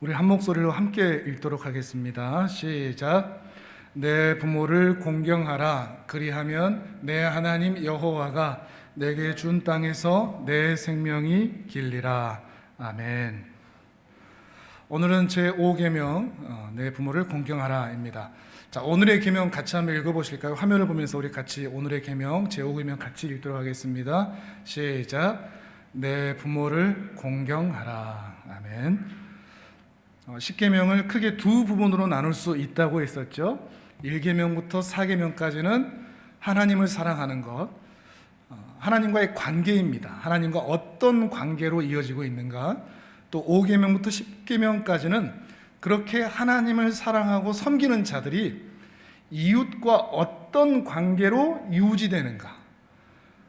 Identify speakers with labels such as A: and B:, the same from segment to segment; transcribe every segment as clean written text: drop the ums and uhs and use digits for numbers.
A: 우리 한 목소리로 함께 읽도록 하겠습니다. 시작. 내 부모를 공경하라. 그리하면 내 하나님 여호와가 내게 준 땅에서 내 생명이 길리라. 아멘. 오늘은 제5계명 내 부모를 공경하라입니다. 자, 오늘의 계명 같이 한번 읽어보실까요? 화면을 보면서 우리 같이 오늘의 계명 제5계명 같이 읽도록 하겠습니다. 시작. 내 부모를 공경하라. 아멘. 10계명을 크게 두 부분으로 나눌 수 있다고 했었죠. 1계명부터 4계명까지는 하나님을 사랑하는 것, 하나님과의 관계입니다. 하나님과 어떤 관계로 이어지고 있는가. 또 5계명부터 10계명까지는 그렇게 하나님을 사랑하고 섬기는 자들이 이웃과 어떤 관계로 유지되는가,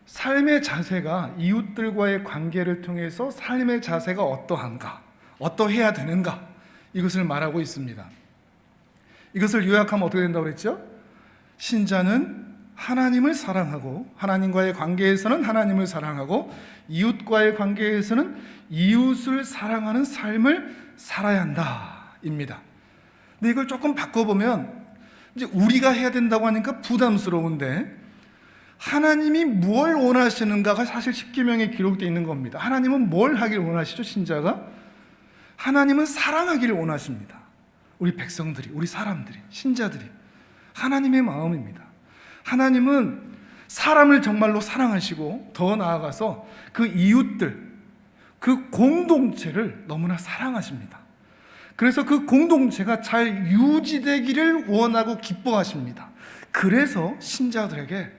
A: 삶의 자세가 이웃들과의 관계를 통해서 삶의 자세가 어떠한가, 어떠해야 되는가, 이것을 말하고 있습니다. 이것을 요약하면 어떻게 된다고 그랬죠? 신자는 하나님을 사랑하고, 하나님과의 관계에서는 하나님을 사랑하고, 이웃과의 관계에서는 이웃을 사랑하는 삶을 살아야 한다 입니다. 근데 이걸 조금 바꿔보면 이제 우리가 해야 된다고 하니까 부담스러운데, 하나님이 뭘 원하시는가가 사실 10계명에 기록되어 있는 겁니다. 하나님은 뭘 하길 원하시죠? 신자가 하나님은 사랑하기를 원하십니다. 우리 백성들이, 우리 사람들이, 신자들이 하나님의 마음입니다. 하나님은 사람을 정말로 사랑하시고, 더 나아가서 그 이웃들, 그 공동체를 너무나 사랑하십니다. 그래서 그 공동체가 잘 유지되기를 원하고 기뻐하십니다. 그래서 신자들에게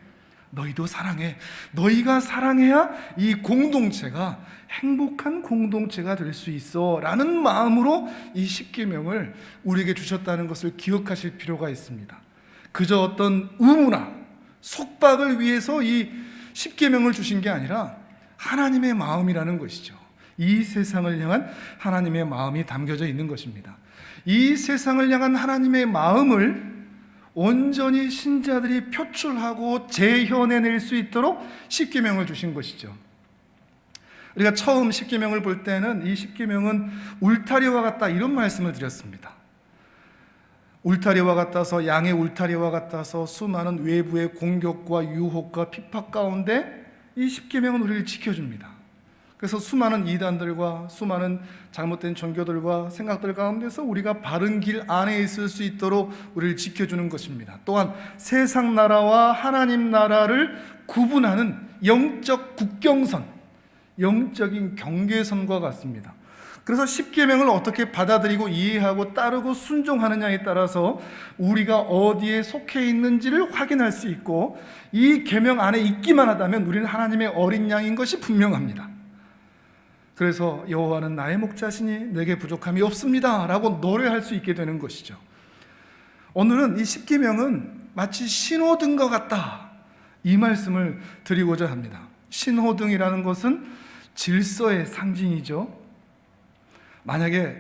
A: 너희도 사랑해, 너희가 사랑해야 이 공동체가 행복한 공동체가 될 수 있어 라는 마음으로 이 10계명을 우리에게 주셨다는 것을 기억하실 필요가 있습니다. 그저 어떤 의무나 속박을 위해서 이 10계명을 주신 게 아니라 하나님의 마음이라는 것이죠. 이 세상을 향한 하나님의 마음이 담겨져 있는 것입니다. 이 세상을 향한 하나님의 마음을 온전히 신자들이 표출하고 재현해낼 수 있도록 10계명을 주신 것이죠. 우리가 처음 10계명을 볼 때는 이 10계명은 울타리와 같다, 이런 말씀을 드렸습니다. 울타리와 같아서, 양의 울타리와 같아서 수많은 외부의 공격과 유혹과 핍박 가운데 이 10계명은 우리를 지켜줍니다. 그래서 수많은 이단들과 수많은 잘못된 종교들과 생각들 가운데서 우리가 바른 길 안에 있을 수 있도록 우리를 지켜주는 것입니다. 또한 세상 나라와 하나님 나라를 구분하는 영적 국경선, 영적인 경계선과 같습니다. 그래서 10계명을 어떻게 받아들이고 이해하고 따르고 순종하느냐에 따라서 우리가 어디에 속해 있는지를 확인할 수 있고, 이 계명 안에 있기만 하다면 우리는 하나님의 어린 양인 것이 분명합니다. 그래서 여호와는 나의 목자시니 내게 부족함이 없습니다 라고 노래할 수 있게 되는 것이죠. 오늘은 이 10계명은 마치 신호등과 같다, 이 말씀을 드리고자 합니다. 신호등이라는 것은 질서의 상징이죠. 만약에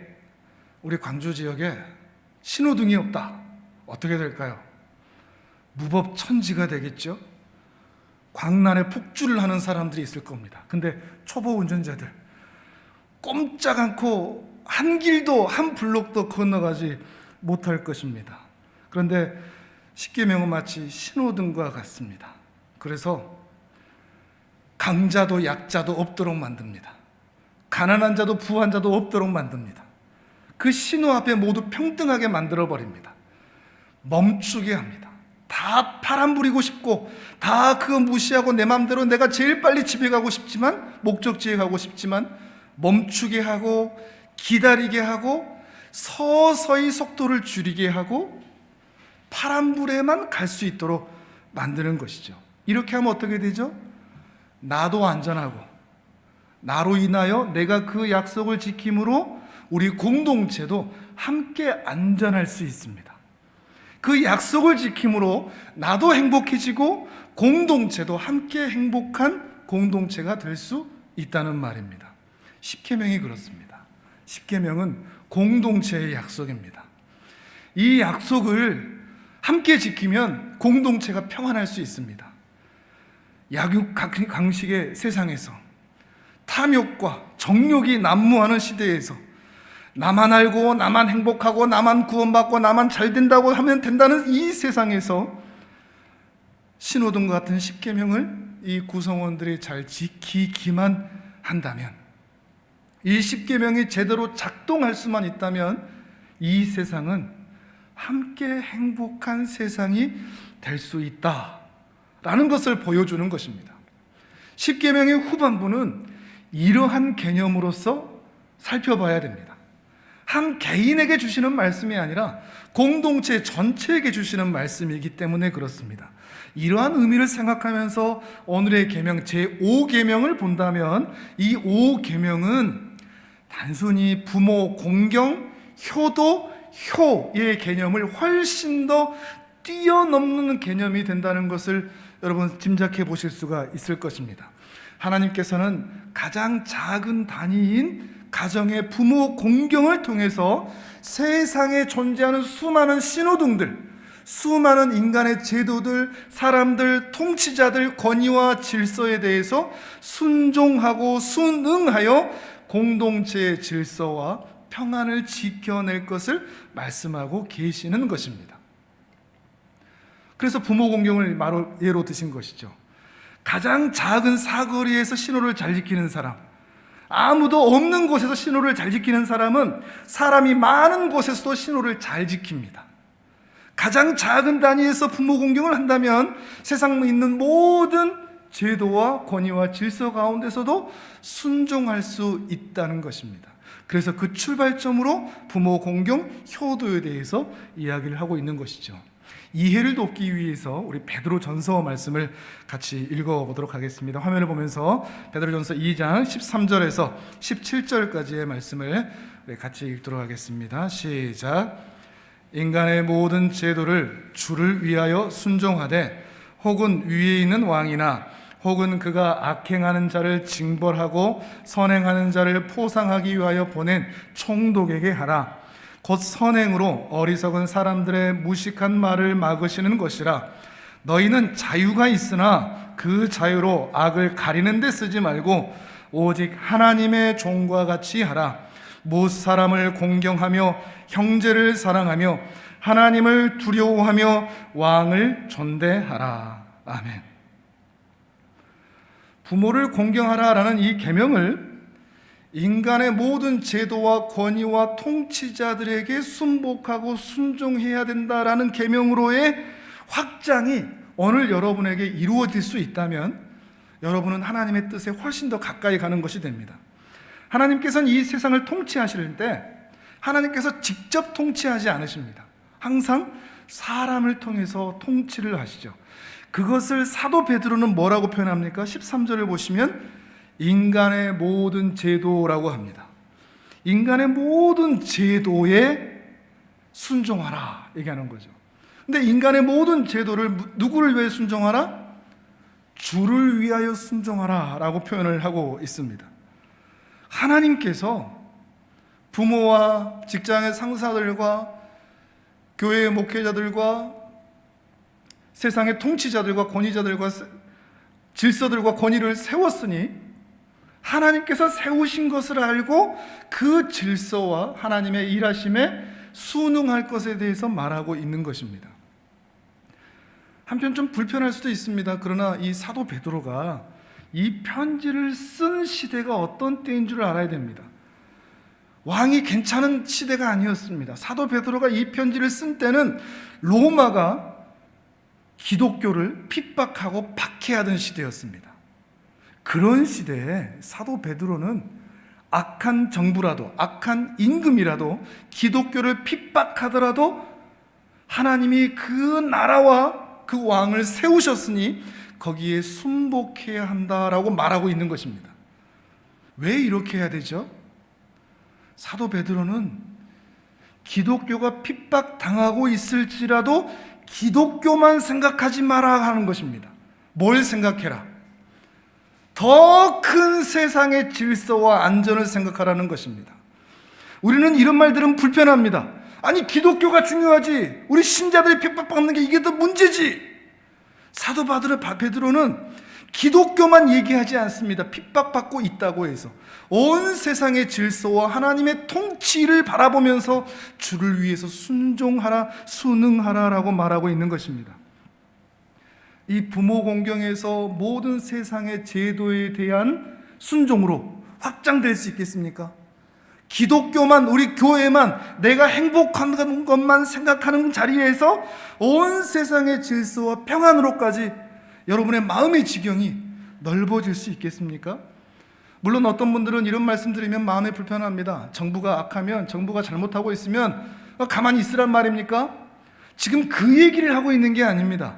A: 우리 광주 지역에 신호등이 없다, 어떻게 될까요? 무법천지가 되겠죠. 광란에 폭주를 하는 사람들이 있을 겁니다. 근데 초보 운전자들 꼼짝 않고 한 길도, 한 블록도 건너가지 못할 것입니다. 그런데 10계명은 마치 신호등과 같습니다. 그래서 강자도 약자도 없도록 만듭니다. 가난한 자도 부한 자도 없도록 만듭니다. 그 신호 앞에 모두 평등하게 만들어버립니다. 멈추게 합니다. 다 바람 부리고 싶고, 다 그거 무시하고 내 마음대로 내가 제일 빨리 집에 가고 싶지만, 목적지에 가고 싶지만 멈추게 하고, 기다리게 하고, 서서히 속도를 줄이게 하고, 파란불에만 갈 수 있도록 만드는 것이죠. 이렇게 하면 어떻게 되죠? 나도 안전하고, 나로 인하여 내가 그 약속을 지킴으로 우리 공동체도 함께 안전할 수 있습니다. 그 약속을 지킴으로 나도 행복해지고 공동체도 함께 행복한 공동체가 될 수 있다는 말입니다. 10계명이 그렇습니다. 10계명은 공동체의 약속입니다. 이 약속을 함께 지키면 공동체가 평안할 수 있습니다. 약육강식의 세상에서, 탐욕과 정욕이 난무하는 시대에서 나만 알고 나만 행복하고 나만 구원받고 나만 잘 된다고 하면 된다는 이 세상에서 신호등과 같은 십계명을 이 구성원들이 잘 지키기만 한다면, 이 십계명이 제대로 작동할 수만 있다면 이 세상은 함께 행복한 세상이 될 수 있다라는 것을 보여주는 것입니다. 십계명의 후반부는 이러한 개념으로서 살펴봐야 됩니다. 한 개인에게 주시는 말씀이 아니라 공동체 전체에게 주시는 말씀이기 때문에 그렇습니다. 이러한 의미를 생각하면서 오늘의 계명 제5계명을 본다면 이 5계명은 단순히 부모 공경, 효도, 효의 개념을 훨씬 더 뛰어넘는 개념이 된다는 것을 여러분 짐작해 보실 수가 있을 것입니다. 하나님께서는 가장 작은 단위인 가정의 부모 공경을 통해서 세상에 존재하는 수많은 신호등들, 수많은 인간의 제도들, 사람들, 통치자들, 권위와 질서에 대해서 순종하고 순응하여 공동체의 질서와 평안을 지켜낼 것을 말씀하고 계시는 것입니다. 그래서 부모 공경을 예로 드신 것이죠. 가장 작은 사거리에서 신호를 잘 지키는 사람, 아무도 없는 곳에서 신호를 잘 지키는 사람은 사람이 많은 곳에서도 신호를 잘 지킵니다. 가장 작은 단위에서 부모 공경을 한다면 세상에 있는 모든 제도와 권위와 질서 가운데서도 순종할 수 있다는 것입니다. 그래서 그 출발점으로 부모 공경, 효도에 대해서 이야기를 하고 있는 것이죠. 이해를 돕기 위해서 우리 베드로전서 말씀을 같이 읽어보도록 하겠습니다. 화면을 보면서 베드로전서 2장 13절에서 17절까지의 말씀을 같이 읽도록 하겠습니다. 시작. 인간의 모든 제도를 주를 위하여 순종하되 혹은 위에 있는 왕이나 혹은 그가 악행하는 자를 징벌하고 선행하는 자를 포상하기 위하여 보낸 총독에게 하라. 곧 선행으로 어리석은 사람들의 무식한 말을 막으시는 것이라. 너희는 자유가 있으나 그 자유로 악을 가리는 데 쓰지 말고 오직 하나님의 종과 같이 하라. 못 사람을 공경하며 형제를 사랑하며 하나님을 두려워하며 왕을 존대하라. 아멘. 부모를 공경하라라는 이 계명을 인간의 모든 제도와 권위와 통치자들에게 순복하고 순종해야 된다라는 계명으로의 확장이 오늘 여러분에게 이루어질 수 있다면 여러분은 하나님의 뜻에 훨씬 더 가까이 가는 것이 됩니다. 하나님께서는 이 세상을 통치하실 때 하나님께서 직접 통치하지 않으십니다. 항상 사람을 통해서 통치를 하시죠. 그것을 사도 베드로는 뭐라고 표현합니까? 13절을 보시면 인간의 모든 제도라고 합니다. 인간의 모든 제도에 순종하라 얘기하는 거죠. 근데 인간의 모든 제도를 누구를 위해 순종하라? 주를 위하여 순종하라 라고 표현을 하고 있습니다. 하나님께서 부모와 직장의 상사들과 교회의 목회자들과 세상의 통치자들과 권위자들과 질서들과 권위를 세웠으니 하나님께서 세우신 것을 알고 그 질서와 하나님의 일하심에 순응할 것에 대해서 말하고 있는 것입니다. 한편 좀 불편할 수도 있습니다. 그러나 이 사도 베드로가 이 편지를 쓴 시대가 어떤 때인 줄 알아야 됩니다. 왕이 괜찮은 시대가 아니었습니다. 사도 베드로가 이 편지를 쓴 때는 로마가 기독교를 핍박하고 박해하던 시대였습니다. 그런 시대에 사도 베드로는 악한 정부라도 악한 임금이라도 기독교를 핍박하더라도 하나님이 그 나라와 그 왕을 세우셨으니 거기에 순복해야 한다라고 말하고 있는 것입니다. 왜 이렇게 해야 되죠? 사도 베드로는 기독교가 핍박당하고 있을지라도 기독교만 생각하지 마라 하는 것입니다. 뭘 생각해라? 더 큰 세상의 질서와 안전을 생각하라는 것입니다. 우리는 이런 말 들으면 불편합니다. 아니 기독교가 중요하지, 우리 신자들이 핍박받는 게 이게 더 문제지. 사도 베드로는 기독교만 얘기하지 않습니다. 핍박받고 있다고 해서 온 세상의 질서와 하나님의 통치를 바라보면서 주를 위해서 순종하라, 순응하라라고 말하고 있는 것입니다. 이 부모 공경에서 모든 세상의 제도에 대한 순종으로 확장될 수 있겠습니까? 기독교만, 우리 교회만 내가 행복한 것만 생각하는 자리에서 온 세상의 질서와 평안으로까지 여러분의 마음의 지경이 넓어질 수 있겠습니까? 물론 어떤 분들은 이런 말씀 드리면 마음이 불편합니다. 정부가 악하면, 정부가 잘못하고 있으면 가만히 있으란 말입니까? 지금 그 얘기를 하고 있는 게 아닙니다.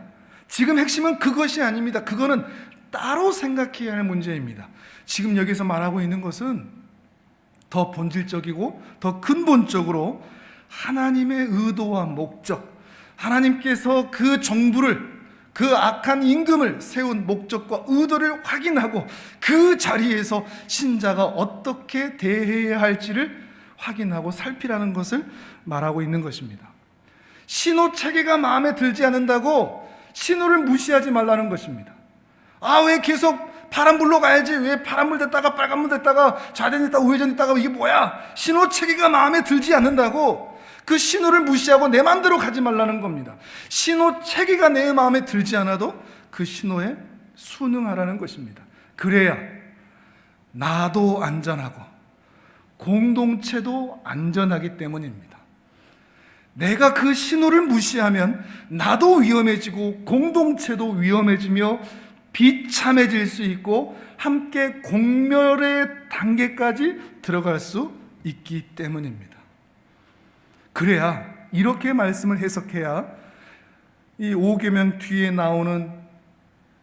A: 지금 핵심은 그것이 아닙니다. 그거는 따로 생각해야 할 문제입니다. 지금 여기서 말하고 있는 것은 더 본질적이고 더 근본적으로 하나님의 의도와 목적, 하나님께서 그 정부를, 그 악한 임금을 세운 목적과 의도를 확인하고 그 자리에서 신자가 어떻게 대해야 할지를 확인하고 살피라는 것을 말하고 있는 것입니다. 신호 체계가 마음에 들지 않는다고 신호를 무시하지 말라는 것입니다. 왜 계속 파란불로 가야지, 왜 파란불 됐다가 빨간불 됐다가 좌회전 됐다가 우회전 됐다가 이게 뭐야? 신호 체계가 마음에 들지 않는다고 그 신호를 무시하고 내 마음대로 가지 말라는 겁니다. 신호 체계가 내 마음에 들지 않아도 그 신호에 순응하라는 것입니다. 그래야 나도 안전하고 공동체도 안전하기 때문입니다. 내가 그 신호를 무시하면 나도 위험해지고 공동체도 위험해지며 비참해질 수 있고 함께 공멸의 단계까지 들어갈 수 있기 때문입니다. 그래야, 이렇게 말씀을 해석해야 이 5계명 뒤에 나오는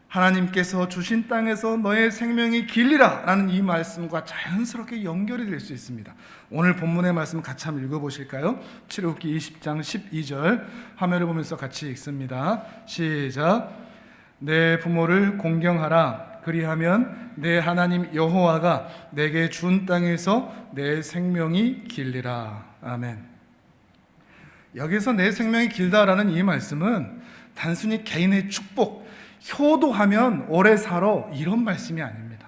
A: 하나님께서 주신 땅에서 너의 생명이 길리라 라는 이 말씀과 자연스럽게 연결이 될 수 있습니다. 오늘 본문의 말씀 같이 한번 읽어보실까요? 출애굽기 20장 12절 화면을 보면서 같이 읽습니다. 시작. 내 부모를 공경하라. 그리하면 내 하나님 여호와가 내게 준 땅에서 내 생명이 길리라. 아멘. 여기서 내 생명이 길다라는 이 말씀은 단순히 개인의 축복, 효도하면 오래 살아, 이런 말씀이 아닙니다.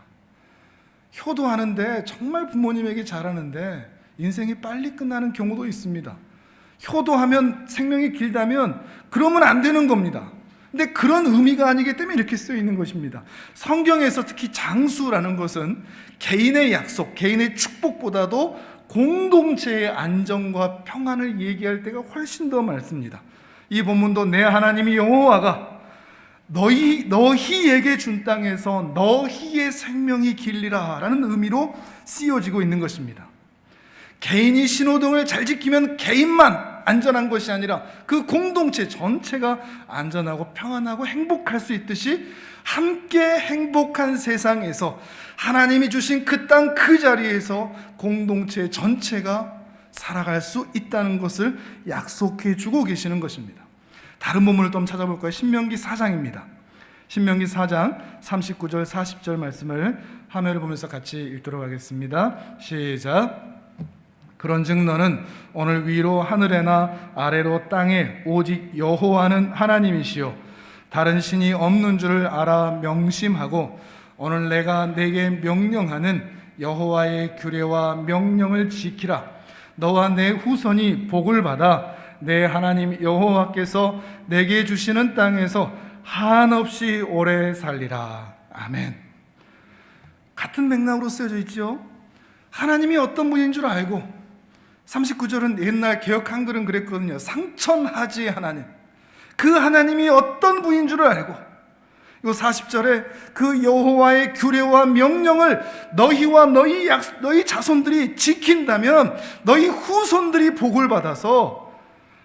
A: 효도하는데 정말 부모님에게 잘하는데 인생이 빨리 끝나는 경우도 있습니다. 효도하면 생명이 길다면 그러면 안 되는 겁니다. 근데 그런 의미가 아니기 때문에 이렇게 쓰여 있는 것입니다. 성경에서 특히 장수라는 것은 개인의 약속, 개인의 축복보다도 공동체의 안정과 평안을 얘기할 때가 훨씬 더 많습니다. 이 본문도 내 하나님이 여호와가 너희에게 준 땅에서 너희의 생명이 길리라 라는 의미로 쓰여지고 있는 것입니다. 개인이 신호등을 잘 지키면 개인만 안전한 것이 아니라 그 공동체 전체가 안전하고 평안하고 행복할 수 있듯이 함께 행복한 세상에서 하나님이 주신 그 땅 그 자리에서 공동체 전체가 살아갈 수 있다는 것을 약속해 주고 계시는 것입니다. 다른 본문을 좀 찾아볼까요? 신명기 4장입니다. 신명기 4장 39절 40절 말씀을 화면을 보면서 같이 읽도록 하겠습니다. 시작. 그런즉 너는 오늘 위로 하늘에나 아래로 땅에 오직 여호와는 하나님이시요 다른 신이 없는 줄을 알아 명심하고 오늘 내가 내게 명령하는 여호와의 규례와 명령을 지키라. 너와 내 후손이 복을 받아 내 하나님 여호와께서 내게 주시는 땅에서 한없이 오래 살리라. 아멘. 같은 맥락으로 쓰여져 있죠. 하나님이 어떤 분인 줄 알고, 39절은 옛날 개역 한글은 그랬거든요. 상천하지 하나님, 그 하나님이 어떤 분인 줄 알고, 이 40절에 그 여호와의 규례와 명령을 너희와 너희 자손들이 지킨다면 너희 후손들이 복을 받아서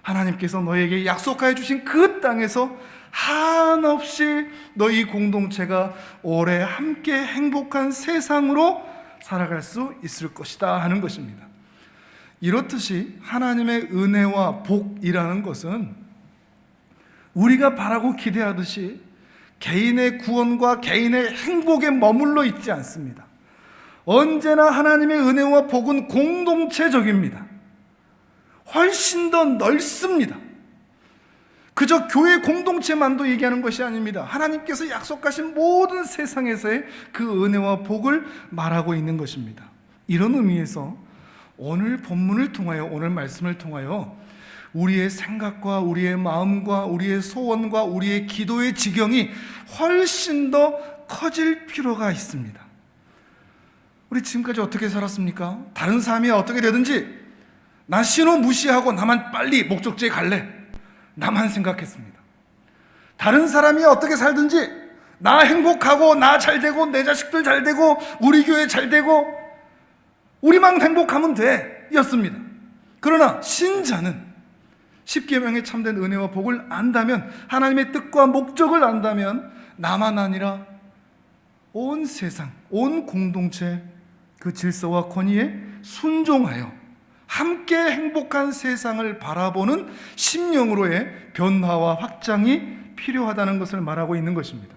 A: 하나님께서 너에게 약속하여 주신 그 땅에서 한없이 너희 공동체가 오래 함께 행복한 세상으로 살아갈 수 있을 것이다 하는 것입니다. 이렇듯이 하나님의 은혜와 복이라는 것은 우리가 바라고 기대하듯이 개인의 구원과 개인의 행복에 머물러 있지 않습니다. 언제나 하나님의 은혜와 복은 공동체적입니다. 훨씬 더 넓습니다. 그저 교회 공동체만도 얘기하는 것이 아닙니다. 하나님께서 약속하신 모든 세상에서의 그 은혜와 복을 말하고 있는 것입니다. 이런 의미에서 오늘 본문을 통하여, 오늘 말씀을 통하여 우리의 생각과 우리의 마음과 우리의 소원과 우리의 기도의 지경이 훨씬 더 커질 필요가 있습니다. 우리 지금까지 어떻게 살았습니까? 다른 사람이 어떻게 되든지 난 신호 무시하고 나만 빨리 목적지에 갈래, 나만 생각했습니다. 다른 사람이 어떻게 살든지 나 행복하고 나 잘 되고 내 자식들 잘 되고 우리 교회 잘 되고 우리만 행복하면 돼 였습니다. 그러나 신자는 십계명의 참된 은혜와 복을 안다면, 하나님의 뜻과 목적을 안다면 나만 아니라 온 세상, 온 공동체 그 질서와 권위에 순종하여 함께 행복한 세상을 바라보는 심령으로의 변화와 확장이 필요하다는 것을 말하고 있는 것입니다.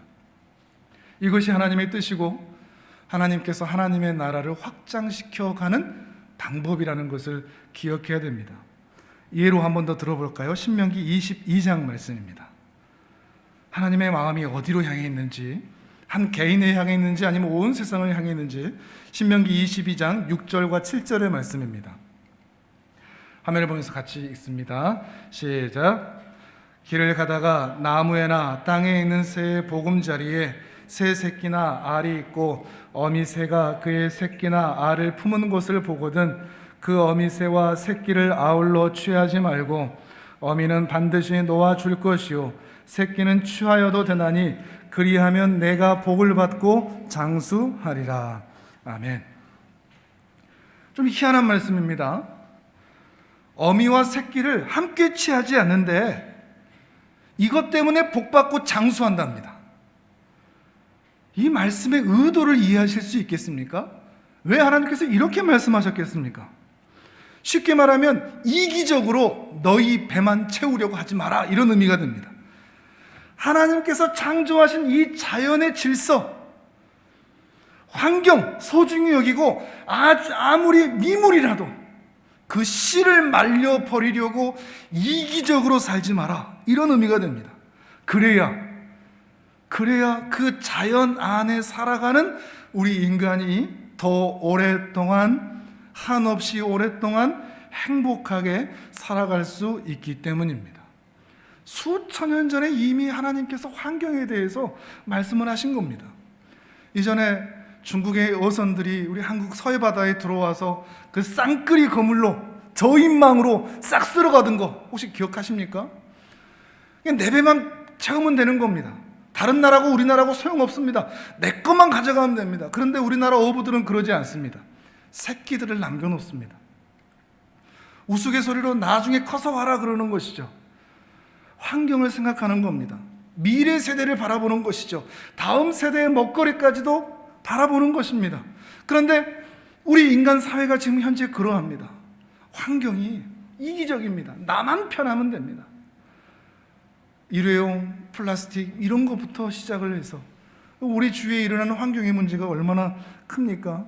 A: 이것이 하나님의 뜻이고 하나님께서 하나님의 나라를 확장시켜가는 방법이라는 것을 기억해야 됩니다. 예로 한 번 더 들어볼까요? 신명기 22장 말씀입니다. 하나님의 마음이 어디로 향해 있는지, 한 개인에 향해 있는지 아니면 온 세상을 향해 있는지, 신명기 22장 6절과 7절의 말씀입니다. 화면을 보면서 같이 읽습니다. 시작. 길을 가다가 나무에나 땅에 있는 새의 보금자리에 새 새끼나 알이 있고 어미새가 그의 새끼나 알을 품은 것을 보거든 그 어미새와 새끼를 아울러 취하지 말고 어미는 반드시 놓아줄 것이요 새끼는 취하여도 되나니 그리하면 내가 복을 받고 장수하리라. 아멘. 좀 희한한 말씀입니다. 어미와 새끼를 함께 취하지 않는데 이것 때문에 복받고 장수한답니다. 이 말씀의 의도를 이해하실 수 있겠습니까? 왜 하나님께서 이렇게 말씀하셨겠습니까? 쉽게 말하면 이기적으로 너희 배만 채우려고 하지 마라, 이런 의미가 됩니다. 하나님께서 창조하신 이 자연의 질서, 환경 소중히 여기고 아무리 미물이라도 그 씨를 말려버리려고 이기적으로 살지 마라, 이런 의미가 됩니다. 그래야 그 자연 안에 살아가는 우리 인간이 더 오랫동안, 한없이 오랫동안 행복하게 살아갈 수 있기 때문입니다. 수천 년 전에 이미 하나님께서 환경에 대해서 말씀을 하신 겁니다. 이전에 중국의 어선들이 우리 한국 서해바다에 들어와서 그 쌍끌이 거물로 저인망으로 싹 쓸어가던 거 혹시 기억하십니까? 그냥 내 배만 채우면 되는 겁니다. 다른 나라고 우리나라고 소용없습니다. 내 것만 가져가면 됩니다. 그런데 우리나라 어부들은 그러지 않습니다. 새끼들을 남겨놓습니다. 우스갯소리로 나중에 커서 와라 그러는 것이죠. 환경을 생각하는 겁니다. 미래 세대를 바라보는 것이죠. 다음 세대의 먹거리까지도 바라보는 것입니다. 그런데 우리 인간 사회가 지금 현재 그러합니다. 환경이 이기적입니다. 나만 편하면 됩니다. 일회용 플라스틱 이런 것부터 시작을 해서 우리 주위에 일어나는 환경의 문제가 얼마나 큽니까?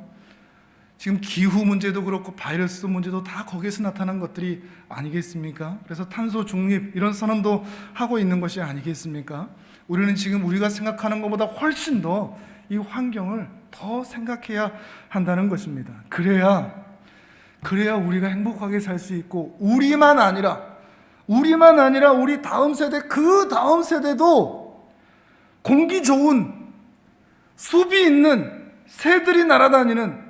A: 지금 기후 문제도 그렇고 바이러스 문제도 다 거기에서 나타난 것들이 아니겠습니까? 그래서 탄소 중립 이런 선언도 하고 있는 것이 아니겠습니까? 우리는 지금 우리가 생각하는 것보다 훨씬 더 이 환경을 더 생각해야 한다는 것입니다. 그래야 우리가 행복하게 살 수 있고 우리만 아니라 우리 다음 세대, 그 다음 세대도 공기 좋은 숲이 있는, 새들이 날아다니는,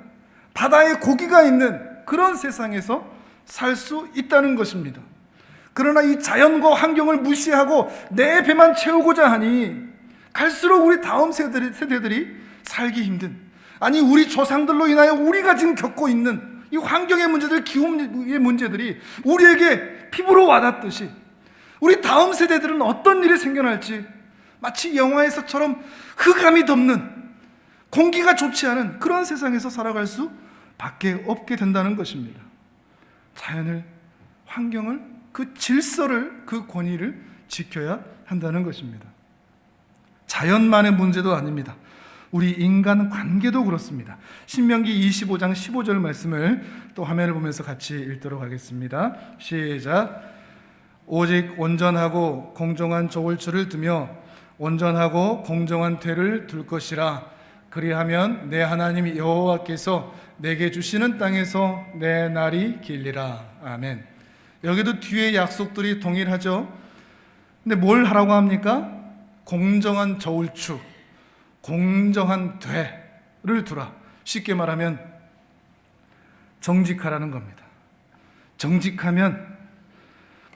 A: 바다에 고기가 있는 그런 세상에서 살 수 있다는 것입니다. 그러나 이 자연과 환경을 무시하고 내 배만 채우고자 하니 갈수록 우리 다음 세대들이 살기 힘든, 아니 우리 조상들로 인하여 우리가 지금 겪고 있는 이 환경의 문제들, 기후의 문제들이 우리에게 피부로 와닿듯이 우리 다음 세대들은 어떤 일이 생겨날지 마치 영화에서처럼 흑암이 덮는, 공기가 좋지 않은 그런 세상에서 살아갈 수밖에 없게 된다는 것입니다. 자연을, 환경을, 그 질서를, 그 권위를 지켜야 한다는 것입니다. 자연만의 문제도 아닙니다. 우리 인간 관계도 그렇습니다. 신명기 25장 15절 말씀을 또 화면을 보면서 같이 읽도록 하겠습니다. 시작. 오직 온전하고 공정한 저울추를 두며 온전하고 공정한 대를 둘 것이라. 그리하면 내 하나님 여호와께서 내게 주시는 땅에서 내 날이 길리라. 아멘. 여기도 뒤에 약속들이 동일하죠. 근데 뭘 하라고 합니까? 공정한 저울추, 공정한 되를 두라. 쉽게 말하면 정직하라는 겁니다. 정직하면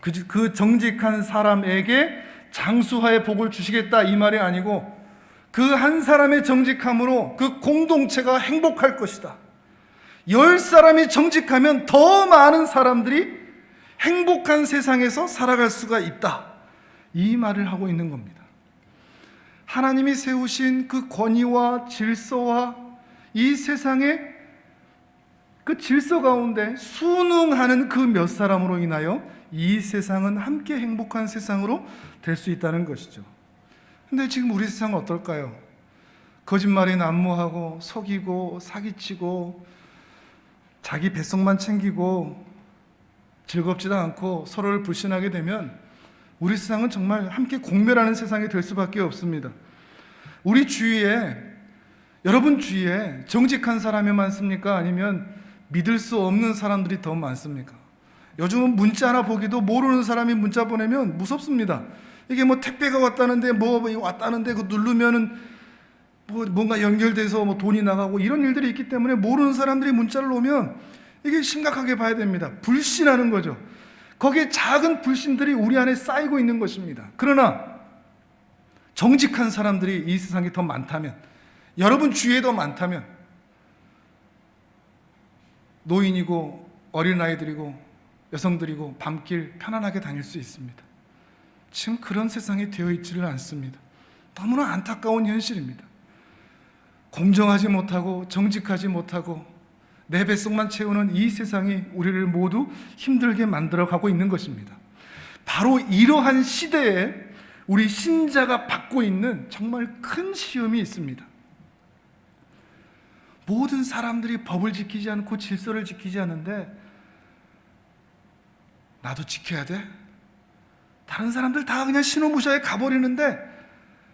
A: 그 정직한 사람에게 장수하의 복을 주시겠다, 이 말이 아니고 그 한 사람의 정직함으로 그 공동체가 행복할 것이다. 10사람이 정직하면 더 많은 사람들이 행복한 세상에서 살아갈 수가 있다, 이 말을 하고 있는 겁니다. 하나님이 세우신 그 권위와 질서와 이 세상의 그 질서 가운데 순응하는 그 몇 사람으로 인하여 이 세상은 함께 행복한 세상으로 될 수 있다는 것이죠. 근데 지금 우리 세상은 어떨까요? 거짓말이 난무하고 속이고 사기치고 자기 뱃속만 챙기고 즐겁지도 않고 서로를 불신하게 되면 우리 세상은 정말 함께 공멸하는 세상이 될 수밖에 없습니다. 우리 주위에, 여러분 주위에 정직한 사람이 많습니까? 아니면 믿을 수 없는 사람들이 더 많습니까? 요즘은 문자 하나 보기도 모르는 사람이 문자 보내면 무섭습니다. 이게 뭐 택배가 왔다는데 뭐 왔다는데 그 누르면은 뭐 뭔가 연결돼서 뭐 돈이 나가고 이런 일들이 있기 때문에 모르는 사람들이 문자를 오면 이게 심각하게 봐야 됩니다. 불신하는 거죠. 거기에 작은 불신들이 우리 안에 쌓이고 있는 것입니다. 그러나 정직한 사람들이 이 세상에 더 많다면, 여러분 주위에 더 많다면, 노인이고 어린아이들이고 여성들이고 밤길 편안하게 다닐 수 있습니다. 지금 그런 세상이 되어 있지를 않습니다. 너무나 안타까운 현실입니다. 공정하지 못하고 정직하지 못하고 내 뱃속만 채우는 이 세상이 우리를 모두 힘들게 만들어가고 있는 것입니다. 바로 이러한 시대에 우리 신자가 받고 있는 정말 큰 시험이 있습니다. 모든 사람들이 법을 지키지 않고 질서를 지키지 않는데 나도 지켜야 돼? 다른 사람들 다 그냥 신호무시하게 가버리는데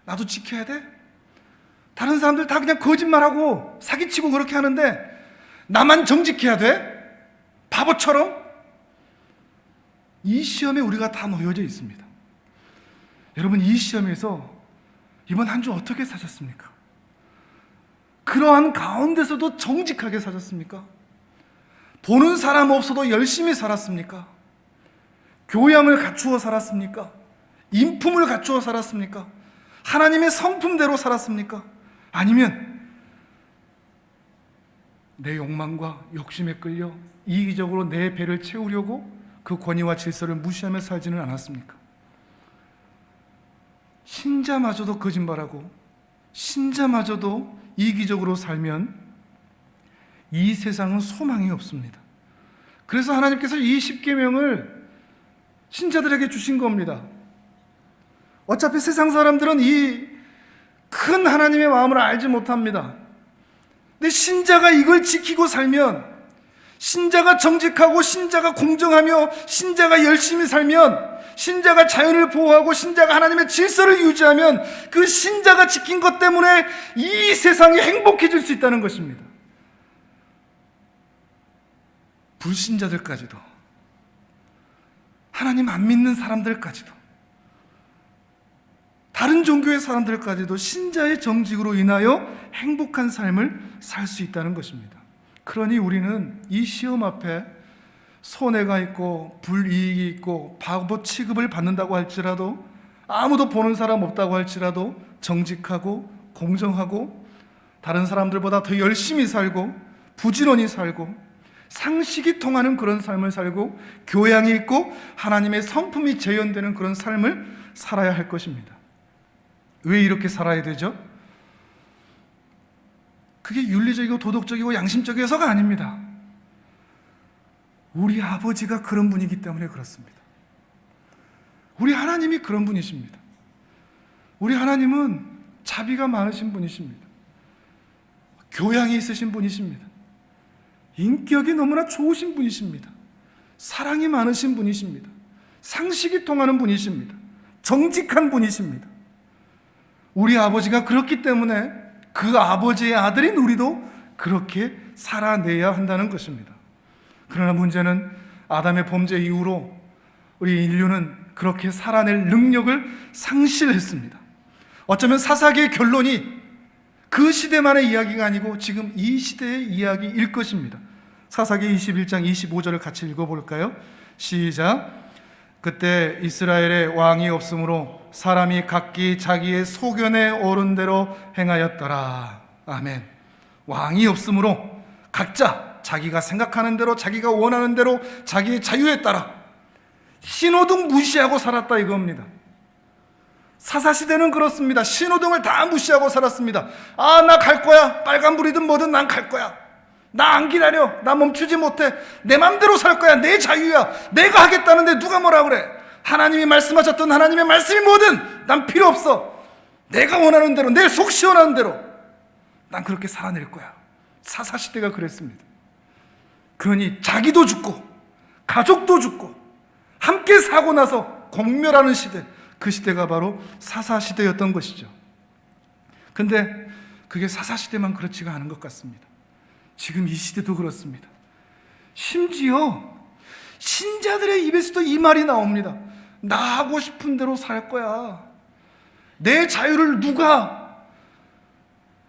A: 나도 지켜야 돼? 다른 사람들 다 그냥 거짓말하고 사기치고 그렇게 하는데 나만 정직해야 돼? 바보처럼? 이 시험에 우리가 다 놓여져 있습니다. 여러분, 이 시험에서 이번 한 주 어떻게 사셨습니까? 그러한 가운데서도 정직하게 사셨습니까? 보는 사람 없어도 열심히 살았습니까? 교양을 갖추어 살았습니까? 인품을 갖추어 살았습니까? 하나님의 성품대로 살았습니까? 아니면 내 욕망과 욕심에 끌려 이기적으로 내 배를 채우려고 그 권위와 질서를 무시하며 살지는 않았습니까? 신자마저도 거짓말하고 신자마저도 이기적으로 살면 이 세상은 소망이 없습니다. 그래서 하나님께서 이 십계명을 신자들에게 주신 겁니다. 어차피 세상 사람들은 이 큰 하나님의 마음을 알지 못합니다. 근데 신자가 이걸 지키고 살면, 신자가 정직하고 신자가 공정하며 신자가 열심히 살면, 신자가 자연을 보호하고 신자가 하나님의 질서를 유지하면 그 신자가 지킨 것 때문에 이 세상이 행복해질 수 있다는 것입니다. 불신자들까지도, 하나님 안 믿는 사람들까지도, 다른 종교의 사람들까지도 신자의 정직으로 인하여 행복한 삶을 살 수 있다는 것입니다. 그러니 우리는 이 시험 앞에 손해가 있고 불이익이 있고 바보 취급을 받는다고 할지라도, 아무도 보는 사람 없다고 할지라도 정직하고 공정하고 다른 사람들보다 더 열심히 살고 부지런히 살고 상식이 통하는 그런 삶을 살고 교양이 있고 하나님의 성품이 재현되는 그런 삶을 살아야 할 것입니다. 왜 이렇게 살아야 되죠? 그게 윤리적이고 도덕적이고 양심적이어서가 아닙니다. 우리 아버지가 그런 분이기 때문에 그렇습니다. 우리 하나님이 그런 분이십니다. 우리 하나님은 자비가 많으신 분이십니다. 교양이 있으신 분이십니다. 인격이 너무나 좋으신 분이십니다. 사랑이 많으신 분이십니다. 상식이 통하는 분이십니다. 정직한 분이십니다. 우리 아버지가 그렇기 때문에 그 아버지의 아들인 우리도 그렇게 살아내야 한다는 것입니다. 그러나 문제는 아담의 범죄 이후로 우리 인류는 그렇게 살아낼 능력을 상실했습니다. 어쩌면 사사기의 결론이 그 시대만의 이야기가 아니고 지금 이 시대의 이야기일 것입니다. 사사기 21장 25절을 같이 읽어볼까요? 시작. 그때 이스라엘에 왕이 없으므로 사람이 각기 자기의 소견에 오른 대로 행하였더라. 아멘. 왕이 없으므로 각자 자기가 생각하는 대로, 자기가 원하는 대로, 자기의 자유에 따라 신호등 무시하고 살았다 이겁니다. 사사시대는 그렇습니다. 신호등을 다 무시하고 살았습니다. 아, 나 갈 거야. 빨간불이든 뭐든 난 갈 거야. 나 안 기다려. 나 멈추지 못해. 내 맘대로 살 거야. 내 자유야. 내가 하겠다는데 누가 뭐라 그래. 하나님이 말씀하셨던 하나님의 말씀이 뭐든 난 필요 없어. 내가 원하는 대로, 내 속 시원하는 대로 난 그렇게 살아낼 거야. 사사시대가 그랬습니다. 그러니 자기도 죽고 가족도 죽고 함께 사고 나서 공멸하는 시대, 그 시대가 바로 사사시대였던 것이죠. 근데 그게 사사시대만 그렇지가 않은 것 같습니다. 지금 이 시대도 그렇습니다. 심지어 신자들의 입에서도 이 말이 나옵니다. 나 하고 싶은 대로 살 거야. 내 자유를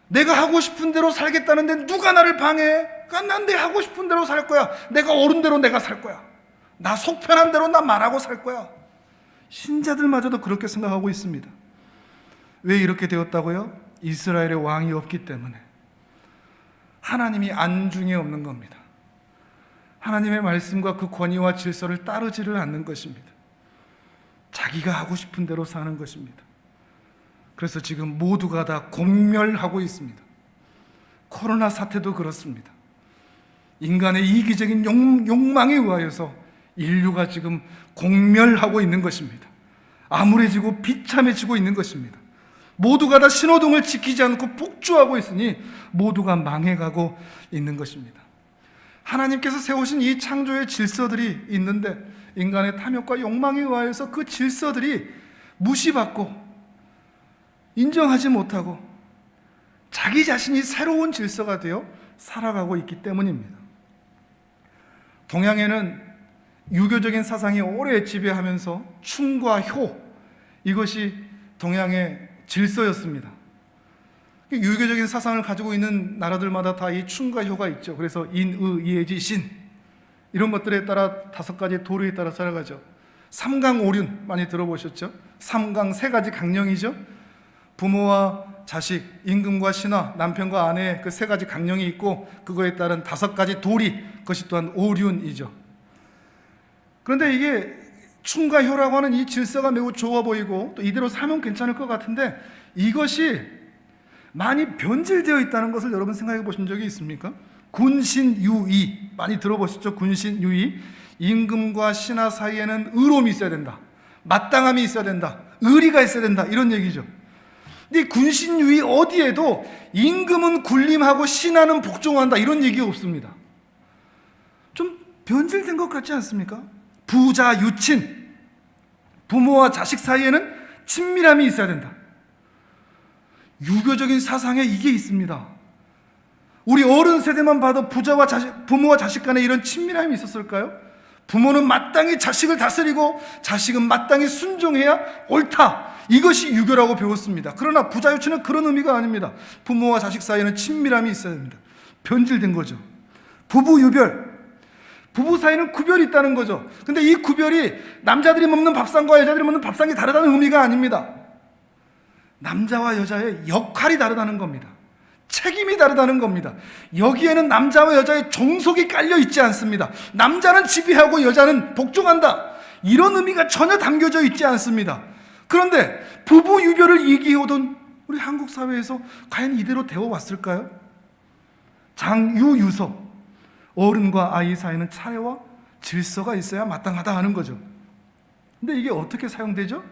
A: 내가 하고 싶은 대로 살겠다는데 누가 나를 방해해? 난 내 하고 싶은 대로 살 거야. 내가 옳은 대로 내가 살 거야. 나 속 편한 대로 나 말하고 살 거야. 신자들마저도 그렇게 생각하고 있습니다. 왜 이렇게 되었다고요? 이스라엘의 왕이 없기 때문에. 하나님이 안중에 없는 겁니다. 하나님의 말씀과 그 권위와 질서를 따르지를 않는 것입니다. 자기가 하고 싶은 대로 사는 것입니다. 그래서 지금 모두가 다 공멸하고 있습니다. 코로나 사태도 그렇습니다. 인간의 이기적인 욕망에 의하여서 인류가 지금 공멸하고 있는 것입니다. 암울해지고 비참해지고 있는 것입니다. 모두가 다 신호등을 지키지 않고 폭주하고 있으니 모두가 망해가고 있는 것입니다. 하나님께서 세우신 이 창조의 질서들이 있는데 인간의 탐욕과 욕망에 의하여서 그 질서들이 무시받고 인정하지 못하고 자기 자신이 새로운 질서가 되어 살아가고 있기 때문입니다. 동양에는 유교적인 사상이 오래 지배하면서 충과 효, 이것이 동양의 질서였습니다. 유교적인 사상을 가지고 있는 나라들마다 다 이 충과 효가 있죠. 그래서 인, 의, 예지, 신 이런 것들에 따라 5가지 도리에 따라 살아가죠. 삼강오륜 많이 들어보셨죠? 삼강 3가지 강령이죠. 부모와 자식, 임금과 신하, 남편과 아내의 그 3가지 강령이 있고 그거에 따른 5가지 도리, 그것이 또한 오륜이죠. 그런데 이게 충과 효라고 하는 이 질서가 매우 좋아 보이고 또 이대로 살면 괜찮을 것 같은데 이것이 많이 변질되어 있다는 것을 여러분 생각해 보신 적이 있습니까? 군신유의 많이 들어보셨죠? 군신유의. 임금과 신하 사이에는 의로움이 있어야 된다, 마땅함이 있어야 된다, 의리가 있어야 된다, 이런 얘기죠. 근데 군신유의 어디에도 임금은 군림하고 신하는 복종한다 이런 얘기가 없습니다. 좀 변질된 것 같지 않습니까? 부자 유친, 부모와 자식 사이에는 친밀함이 있어야 된다. 유교적인 사상에 이게 있습니다. 우리 어른 세대만 봐도 부모와 자식 간에 이런 친밀함이 있었을까요? 부모는 마땅히 자식을 다스리고 자식은 마땅히 순종해야 옳다, 이것이 유교라고 배웠습니다. 그러나 부자 유치는 그런 의미가 아닙니다. 부모와 자식 사이에는 친밀함이 있어야 됩니다. 변질된 거죠. 부부 유별, 부부 사이는 구별이 있다는 거죠. 근데 이 구별이 남자들이 먹는 밥상과 여자들이 먹는 밥상이 다르다는 의미가 아닙니다. 남자와 여자의 역할이 다르다는 겁니다. 책임이 다르다는 겁니다. 여기에는 남자와 여자의 종속이 깔려 있지 않습니다. 남자는 지배하고 여자는 복종한다, 이런 의미가 전혀 담겨져 있지 않습니다. 그런데 부부 유별을 얘기해오던 우리 한국 사회에서 과연 이대로 되어 왔을까요? 장유유서, 어른과 아이 사이는 차례와 질서가 있어야 마땅하다 하는 거죠. 근데 이게 어떻게 사용되죠?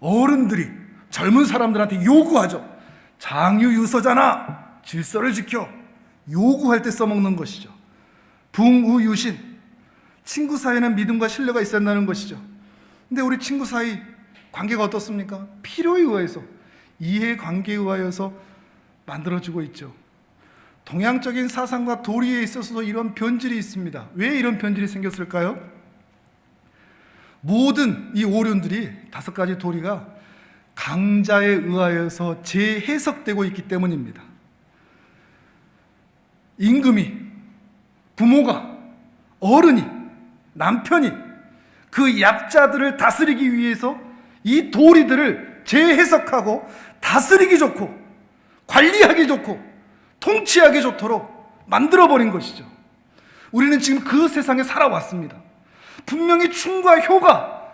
A: 어른들이 젊은 사람들한테 요구하죠. 장유유서잖아, 질서를 지켜, 요구할 때 써먹는 것이죠. 붕우유신, 친구 사이에는 믿음과 신뢰가 있어야 한다는 것이죠. 근데 우리 친구 사이 관계가 어떻습니까? 필요에 의해서, 이해관계에 의하여서 만들어지고 있죠. 동양적인 사상과 도리에 있어서도 이런 변질이 있습니다. 왜 이런 변질이 생겼을까요? 모든 이 오륜들이, 5가지 도리가 강자에 의하여서 재해석되고 있기 때문입니다. 임금이, 부모가, 어른이, 남편이 그 약자들을 다스리기 위해서 이 도리들을 재해석하고 다스리기 좋고 관리하기 좋고 통치하기 좋도록 만들어버린 것이죠. 우리는 지금 그 세상에 살아왔습니다. 분명히 충과 효가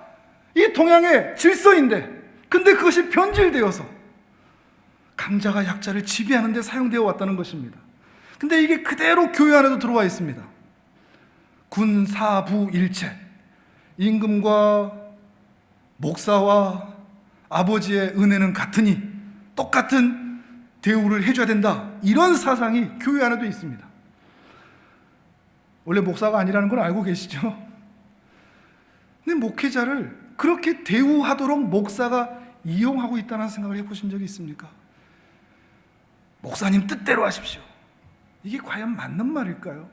A: 이 동양의 질서인데, 근데 그것이 변질되어서 강자가 약자를 지배하는 데 사용되어 왔다는 것입니다. 근데 이게 그대로 교회 안에도 들어와 있습니다. 군사부일체, 임금과 목사와 아버지의 은혜는 같으니 똑같은 대우를 해줘야 된다, 이런 사상이 교회 안에도 있습니다. 원래 목사가 아니라는 걸 알고 계시죠? 근데 목회자를 그렇게 대우하도록 목사가 이용하고 있다는 생각을 해보신 적이 있습니까? 목사님 뜻대로 하십시오. 이게 과연 맞는 말일까요?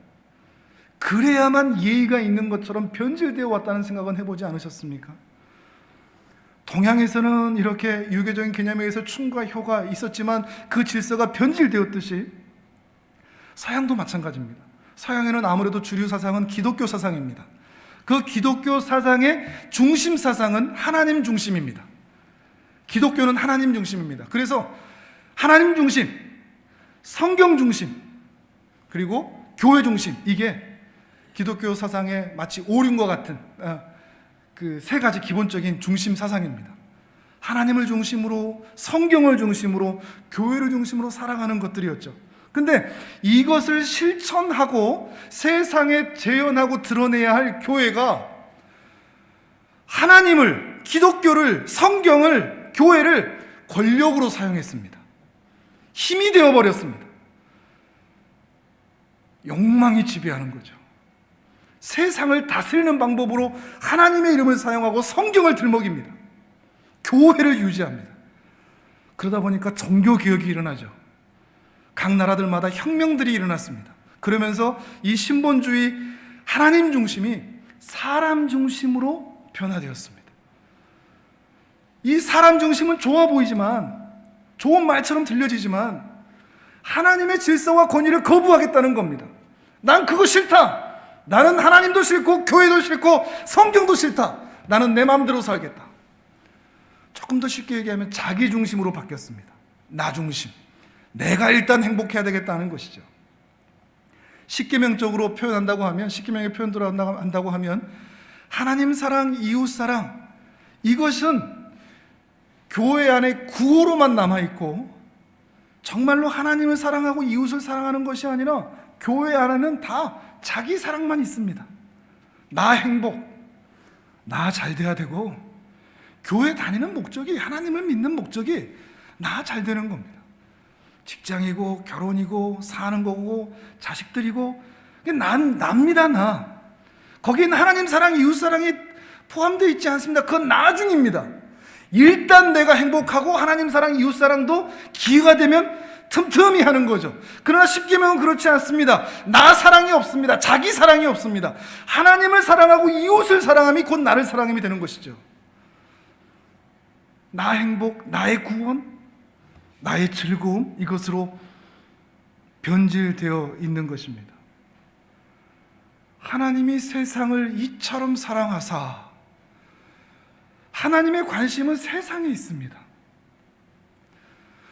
A: 그래야만 예의가 있는 것처럼 변질되어 왔다는 생각은 해보지 않으셨습니까? 동양에서는 이렇게 유교적인 개념에 의해서 충과 효가 있었지만 그 질서가 변질되었듯이 서양도 마찬가지입니다. 서양에는 아무래도 주류 사상은 기독교 사상입니다. 그 기독교 사상의 중심 사상은 하나님 중심입니다. 기독교는 하나님 중심입니다. 그래서 하나님 중심, 성경 중심, 그리고 교회 중심, 이게 기독교 사상의 마치 오륜과 같은 그 3가지 기본적인 중심 사상입니다. 하나님을 중심으로, 성경을 중심으로, 교회를 중심으로 살아가는 것들이었죠. 근데 이것을 실천하고 세상에 재현하고 드러내야 할 교회가 하나님을, 기독교를, 성경을, 교회를 권력으로 사용했습니다. 힘이 되어버렸습니다. 욕망이 지배하는 거죠. 세상을 다스리는 방법으로 하나님의 이름을 사용하고 성경을 들먹입니다. 교회를 유지합니다. 그러다 보니까 종교개혁이 일어나죠. 각 나라들마다 혁명들이 일어났습니다. 그러면서 이 신본주의 하나님 중심이 사람 중심으로 변화되었습니다. 이 사람 중심은 좋아 보이지만, 좋은 말처럼 들려지지만 하나님의 질서와 권위를 거부하겠다는 겁니다. 난 그거 싫다. 나는 하나님도 싫고 교회도 싫고 성경도 싫다. 나는 내 마음대로 살겠다. 조금 더 쉽게 얘기하면 자기 중심으로 바뀌었습니다. 나 중심. 내가 일단 행복해야 되겠다는 것이죠. 십계명적으로 표현한다고 하면, 십계명의 표현대로 한다고 하면 하나님 사랑, 이웃 사랑, 이것은 교회 안에 구호로만 남아있고 정말로 하나님을 사랑하고 이웃을 사랑하는 것이 아니라 교회 안에는 다 자기 사랑만 있습니다. 나 행복, 나 잘 돼야 되고, 교회 다니는 목적이, 하나님을 믿는 목적이 나 잘 되는 겁니다. 직장이고 결혼이고 사는 거고 자식들이고, 납니다. 나. 거기는 하나님 사랑, 이웃 사랑이 포함되어 있지 않습니다. 그건 나중입니다. 일단 내가 행복하고 하나님 사랑, 이웃 사랑도 기회가 되면 틈틈이 하는 거죠. 그러나 십계명은 그렇지 않습니다. 나 사랑이 없습니다. 자기 사랑이 없습니다. 하나님을 사랑하고 이웃을 사랑함이 곧 나를 사랑함이 되는 것이죠. 나 행복, 나의 구원, 나의 즐거움, 이것으로 변질되어 있는 것입니다. 하나님이 세상을 이처럼 사랑하사, 하나님의 관심은 세상에 있습니다.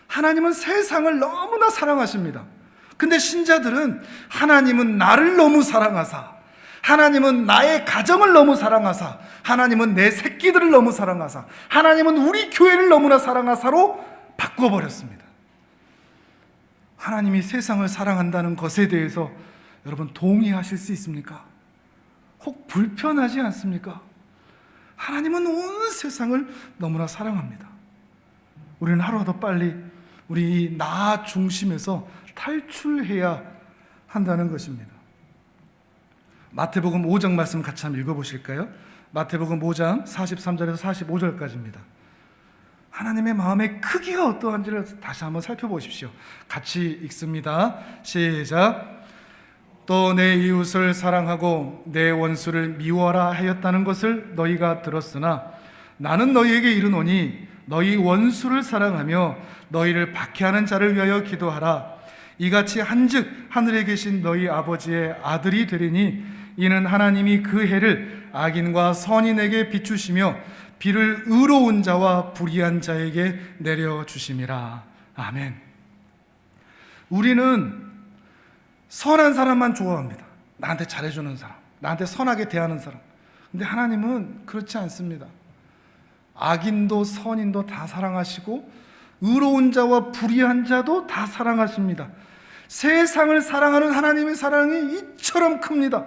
A: 하나님은 세상을 너무나 사랑하십니다. 근데 신자들은 하나님은 나를 너무 사랑하사, 하나님은 나의 가정을 너무 사랑하사, 하나님은 내 새끼들을 너무 사랑하사, 하나님은 우리 교회를 너무나 사랑하사로 바꿔버렸습니다. 하나님이 세상을 사랑한다는 것에 대해서 여러분 동의하실 수 있습니까? 혹 불편하지 않습니까? 하나님은 온 세상을 너무나 사랑합니다. 우리는 하루라도 빨리 우리 이 나 중심에서 탈출해야 한다는 것입니다. 마태복음 5장 말씀 같이 한번 읽어보실까요? 마태복음 5장 43절에서 45절까지입니다. 하나님의 마음의 크기가 어떠한지를 다시 한번 살펴보십시오. 같이 읽습니다. 시작. 또 내 이웃을 사랑하고 내 원수를 미워하라 하였다는 것을 너희가 들었으나 나는 너희에게 이르노니 너희 원수를 사랑하며 너희를 박해하는 자를 위하여 기도하라. 이같이 한즉 하늘에 계신 너희 아버지의 아들이 되리니 이는 하나님이 그 해를 악인과 선인에게 비추시며 비를 의로운 자와 불의한 자에게 내려주심이라. 아멘. 우리는 선한 사람만 좋아합니다. 나한테 잘해주는 사람, 나한테 선하게 대하는 사람. 근데 하나님은 그렇지 않습니다. 악인도 선인도 다 사랑하시고 의로운 자와 불의한 자도 다 사랑하십니다. 세상을 사랑하는 하나님의 사랑이 이처럼 큽니다.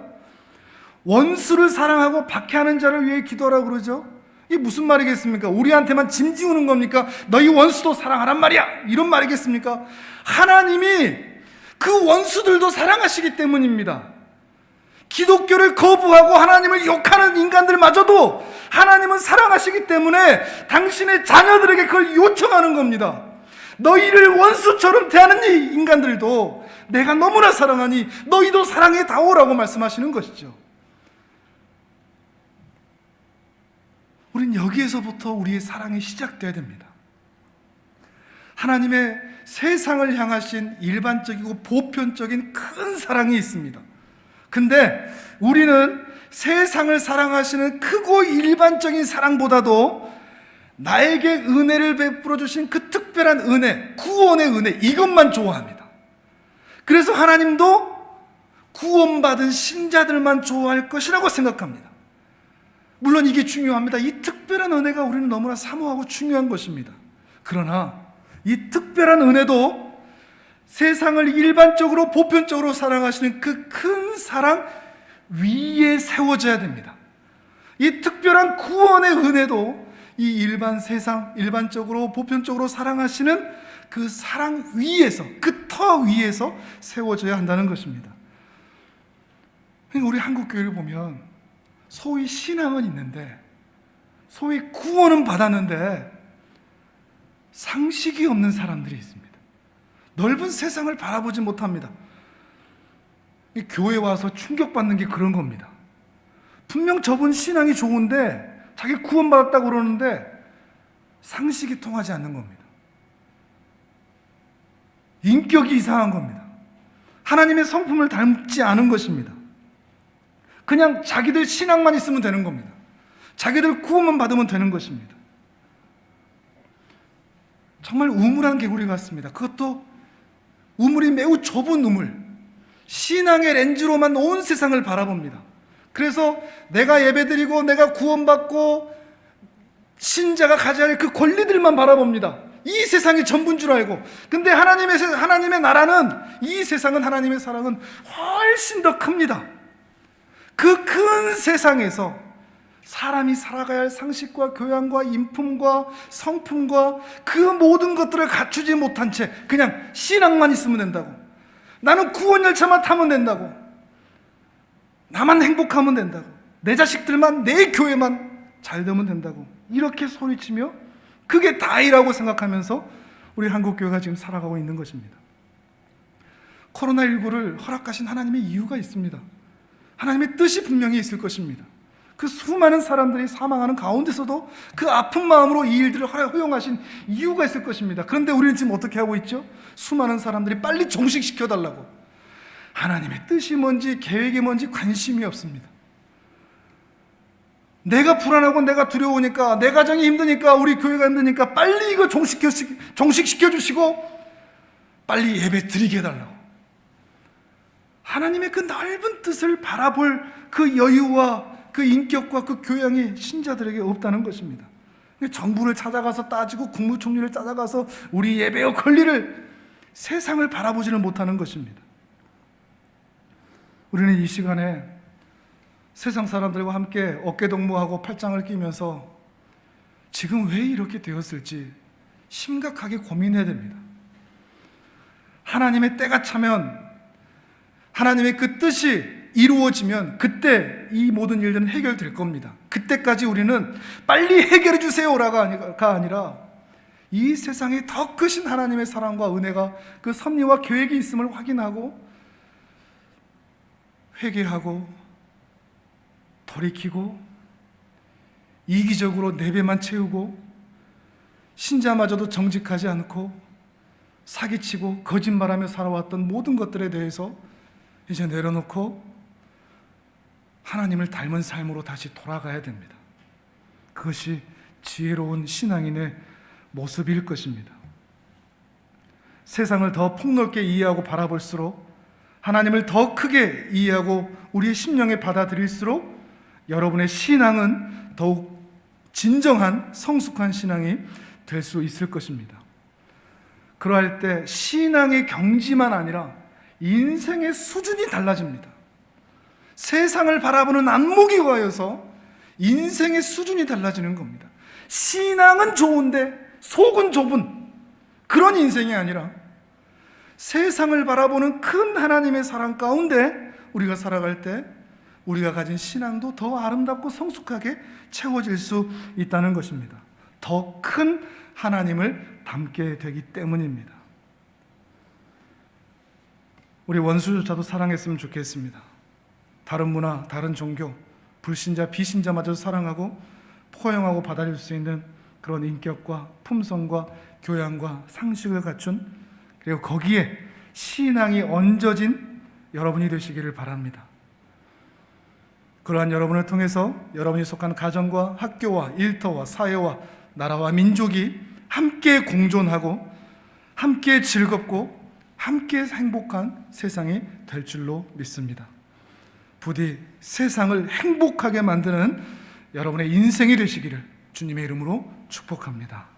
A: 원수를 사랑하고 박해하는 자를 위해 기도하라고 그러죠. 이게 무슨 말이겠습니까? 우리한테만 짐 지우는 겁니까? 너희 원수도 사랑하란 말이야, 이런 말이겠습니까? 하나님이 그 원수들도 사랑하시기 때문입니다. 기독교를 거부하고 하나님을 욕하는 인간들마저도 하나님은 사랑하시기 때문에 당신의 자녀들에게 그걸 요청하는 겁니다. 너희를 원수처럼 대하는 이 인간들도 내가 너무나 사랑하니 너희도 사랑해 다오라고 말씀하시는 것이죠. 우린 여기에서부터 우리의 사랑이 시작돼야 됩니다. 하나님의 세상을 향하신 일반적이고 보편적인 큰 사랑이 있습니다. 근데 우리는 세상을 사랑하시는 크고 일반적인 사랑보다도 나에게 은혜를 베풀어 주신 그 특별한 은혜, 구원의 은혜, 이것만 좋아합니다. 그래서 하나님도 구원받은 신자들만 좋아할 것이라고 생각합니다. 물론 이게 중요합니다. 이 특별한 은혜가 우리는 너무나 사모하고 중요한 것입니다. 그러나 이 특별한 은혜도 세상을 일반적으로 보편적으로 사랑하시는 그 큰 사랑 위에 세워져야 됩니다. 이 특별한 구원의 은혜도 이 일반 세상, 일반적으로 보편적으로 사랑하시는 그 사랑 위에서, 그 터 위에서 세워져야 한다는 것입니다. 우리 한국교회를 보면 소위 신앙은 있는데, 소위 구원은 받았는데 상식이 없는 사람들이 있습니다. 넓은 세상을 바라보지 못합니다. 교회 와서 충격받는 게 그런 겁니다. 분명 저분 신앙이 좋은데 자기 구원받았다고 그러는데 상식이 통하지 않는 겁니다. 인격이 이상한 겁니다. 하나님의 성품을 닮지 않은 것입니다. 그냥 자기들 신앙만 있으면 되는 겁니다. 자기들 구원만 받으면 되는 것입니다. 정말 우물한 개구리 같습니다. 그것도 우물이 매우 좁은 우물, 신앙의 렌즈로만 온 세상을 바라봅니다. 그래서 내가 예배드리고 내가 구원받고 신자가 가져야 할 그 권리들만 바라봅니다. 이 세상이 전부인 줄 알고. 근데 하나님의 나라는, 이 세상은, 하나님의 사랑은 훨씬 더 큽니다. 그 큰 세상에서 사람이 살아가야 할 상식과 교양과 인품과 성품과 그 모든 것들을 갖추지 못한 채 그냥 신앙만 있으면 된다고, 나는 구원열차만 타면 된다고, 나만 행복하면 된다고, 내 자식들만, 내 교회만 잘 되면 된다고 이렇게 소리치며 그게 다이라고 생각하면서 우리 한국교회가 지금 살아가고 있는 것입니다. 코로나19를 허락하신 하나님의 이유가 있습니다. 하나님의 뜻이 분명히 있을 것입니다. 그 수많은 사람들이 사망하는 가운데서도 그 아픈 마음으로 이 일들을 허용하신 이유가 있을 것입니다. 그런데 우리는 지금 어떻게 하고 있죠? 수많은 사람들이 빨리 종식시켜달라고. 하나님의 뜻이 뭔지 계획이 뭔지 관심이 없습니다. 내가 불안하고 내가 두려우니까, 내 가정이 힘드니까, 우리 교회가 힘드니까 빨리 이거 종식시켜 주시고 빨리 예배 드리게 해달라고. 하나님의 그 넓은 뜻을 바라볼 그 여유와 그 인격과 그 교양이 신자들에게 없다는 것입니다. 정부를 찾아가서 따지고 국무총리를 찾아가서 우리 예배의 권리를, 세상을 바라보지를 못하는 것입니다. 우리는 이 시간에 세상 사람들과 함께 어깨동무하고 팔짱을 끼면서 지금 왜 이렇게 되었을지 심각하게 고민해야 됩니다. 하나님의 때가 차면 하나님의 그 뜻이 이루어지면 그때 이 모든 일들은 해결될 겁니다. 그때까지 우리는 빨리 해결해 주세요가 아니라 이 세상에 더 크신 하나님의 사랑과 은혜가 그 섭리와 계획이 있음을 확인하고 회개하고 돌이키고 이기적으로 내 배만 채우고 신자마저도 정직하지 않고 사기치고 거짓말하며 살아왔던 모든 것들에 대해서 이제 내려놓고 하나님을 닮은 삶으로 다시 돌아가야 됩니다. 그것이 지혜로운 신앙인의 모습일 것입니다. 세상을 더 폭넓게 이해하고 바라볼수록, 하나님을 더 크게 이해하고 우리의 심령에 받아들일수록 여러분의 신앙은 더욱 진정한 성숙한 신앙이 될 수 있을 것입니다. 그러할 때 신앙의 경지만 아니라 인생의 수준이 달라집니다. 세상을 바라보는 안목이 고하여서 인생의 수준이 달라지는 겁니다. 신앙은 좋은데 속은 좁은 그런 인생이 아니라 세상을 바라보는 큰 하나님의 사랑 가운데 우리가 살아갈 때 우리가 가진 신앙도 더 아름답고 성숙하게 채워질 수 있다는 것입니다. 더 큰 하나님을 닮게 되기 때문입니다. 우리 원수조차도 사랑했으면 좋겠습니다. 다른 문화, 다른 종교, 불신자, 비신자마저도 사랑하고 포용하고 받아줄 수 있는 그런 인격과 품성과 교양과 상식을 갖춘, 그리고 거기에 신앙이 얹어진 여러분이 되시기를 바랍니다. 그러한 여러분을 통해서 여러분이 속한 가정과 학교와 일터와 사회와 나라와 민족이 함께 공존하고 함께 즐겁고 함께 행복한 세상이 될 줄로 믿습니다. 부디 세상을 행복하게 만드는 여러분의 인생이 되시기를 주님의 이름으로 축복합니다.